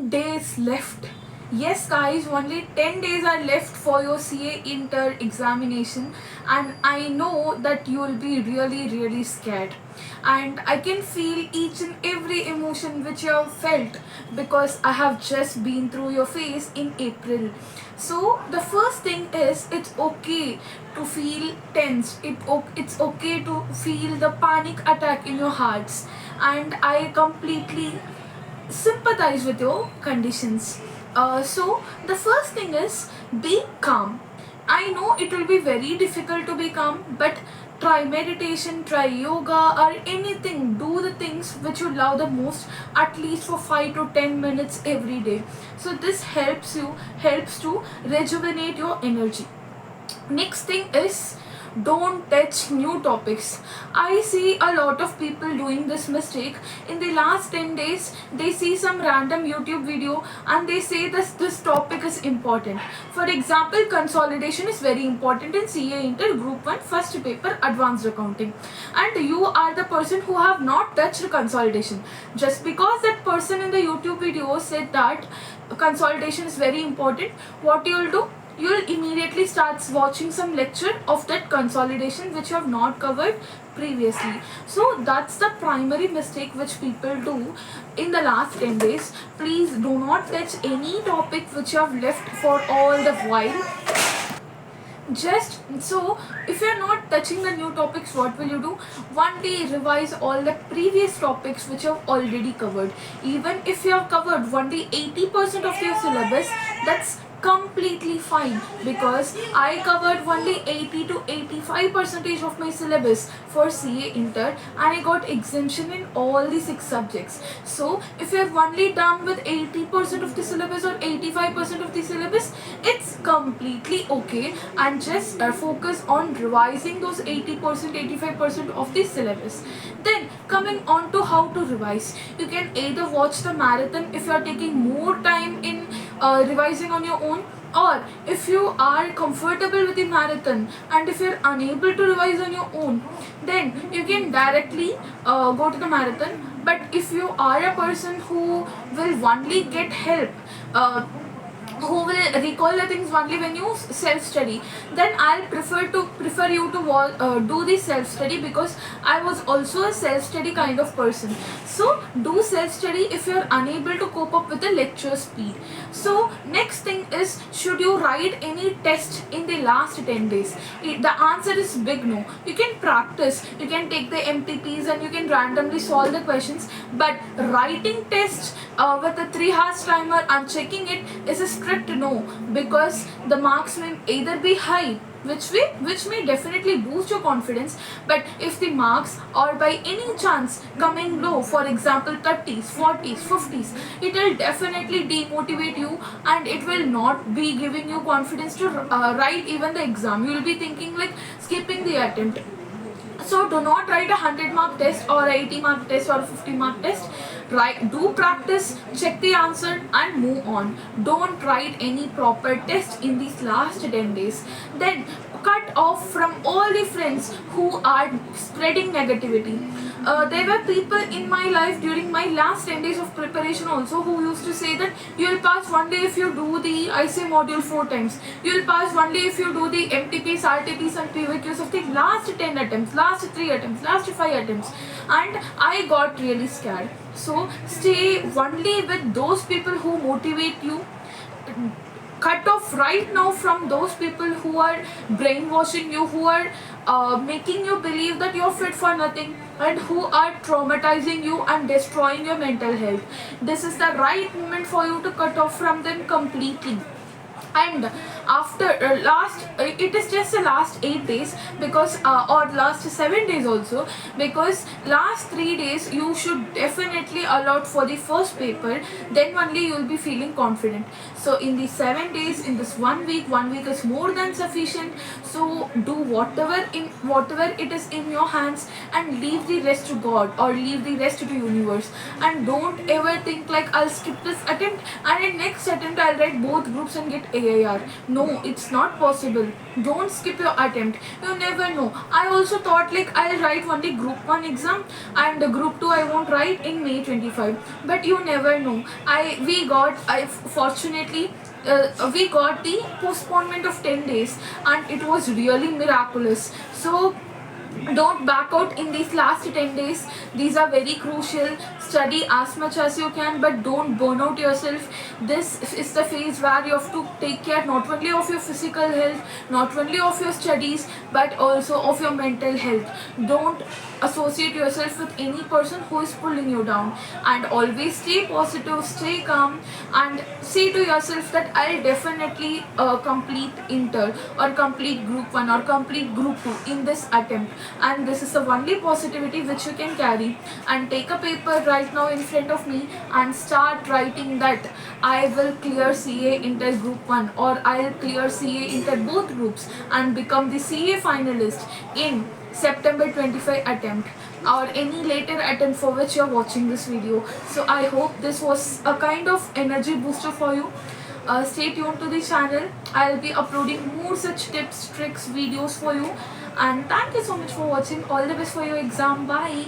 days left. Yes, guys, only 10 days are left for your CA inter examination, and I know that you will be really, really scared. And I can feel each and every emotion which you have felt because I have just been through your phase in April. So, the first thing is it's okay to feel tense, it's okay to feel the panic attack in your hearts, and I completely sympathize with your conditions. So the first thing is be calm. I know it will be very difficult to be calm, but try meditation, try yoga, or anything. Do the things which you love the most, at least for 5 to 10 minutes every day. So this helps to rejuvenate your energy. Next thing is don't touch new topics. I see a lot of people doing this mistake. In the last 10 days, they see some random YouTube video and they say this topic is important. For example, consolidation is very important in CA Inter Group 1 first paper advanced accounting. And you are the person who have not touched consolidation. Just because that person in the YouTube video said that consolidation is very important, what you will do? You will immediately start watching some lecture of that consolidation which you have not covered previously. So that's the primary mistake which people do in the last 10 days. Please do not touch any topic which you have left for all the while. Just so if you are not touching the new topics, what will you do? One day revise all the previous topics which you have already covered. Even if you have covered only 80% of your syllabus, that's completely fine, because I covered only 80 to 85% of my syllabus for CA Inter and I got exemption in all the 6 subjects. So if you have only done with 80% of the syllabus or 85% of the syllabus, it's completely okay, and just focus on revising those 80% 85% of the syllabus. Then coming on to how to revise, you can either watch the marathon if you are taking more time in revising on your own, or if you are comfortable with the marathon and if you're unable to revise on your own, then you can directly go to the marathon. But if you are a person who will only get help, who will recall the things only when you self-study, then I'll prefer you to do the self-study, because I was also a self-study kind of person. So do self-study if you're unable to cope up with the lecture speed. So next thing is, should you write any test in the last 10 days? The answer is big no. You can practice, you can take the MTPs and you can randomly solve the questions, but writing tests with a 3 hours timer and checking it is a strict no, because the marks may either be high, which may definitely boost your confidence, but if the marks are by any chance coming low, for example 30s 40s 50s, it will definitely demotivate you and it will not be giving you confidence to write even the exam. You will be thinking like skipping the attempt. So do not write a 100-mark test or a 80-mark test or a 50-mark test. Do practice, check the answer and move on. Don't write any proper test in these last 10 days. Then cut off from all the friends who are spreading negativity. There were people in my life during my last 10 days of preparation also who used to say that you will pass one day if you do the IC module 4 times. You will pass one day if you do the MTPs, RTPs and PVQs of the last 10 attempts, last 3 attempts, last 5 attempts. And I got really scared. So stay only with those people who motivate you. Cut off right now from those people who are brainwashing you, who are making you believe that you're fit for nothing, and who are traumatizing you and destroying your mental health. This is the right moment for you to cut off from them completely. And after it is just the last 8 days, because or last 7 days also, because last 3 days you should definitely allot for the first paper, then only you will be feeling confident. So in the 7 days, in this 1 week is more than sufficient. So do whatever it is in your hands and leave the rest to God or leave the rest to the universe. And don't ever think like I'll skip this attempt and in next attempt I'll write both groups and get write AIR. No, it's not possible. Don't skip your attempt. You never know. I also thought like I'll write only group 1 exam and the group 2 I won't write in May 25. But you never know. I fortunately we got the postponement of 10 days and it was really miraculous. So don't back out in these last 10 days. These are very crucial. Study as much as you can, but don't burn out yourself. This is the phase where you have to take care not only of your physical health, not only of your studies, but also of your mental health. Don't associate yourself with any person who is pulling you down, and always stay positive, stay calm, and say to yourself that I'll definitely complete inter or complete group 1 or complete group 2 in this attempt. And this is the only positivity which you can carry. And take a paper right now in front of me and start writing that I will clear CA inter group 1 or I'll clear CA inter both groups and become the CA finalist in September 25 attempt or any later attempt for which you're watching this video. So I hope this was a kind of energy booster for you. Stay tuned to the channel. I'll be uploading more such tips, tricks, videos for you. And thank you so much for watching. All the best for your exam. Bye.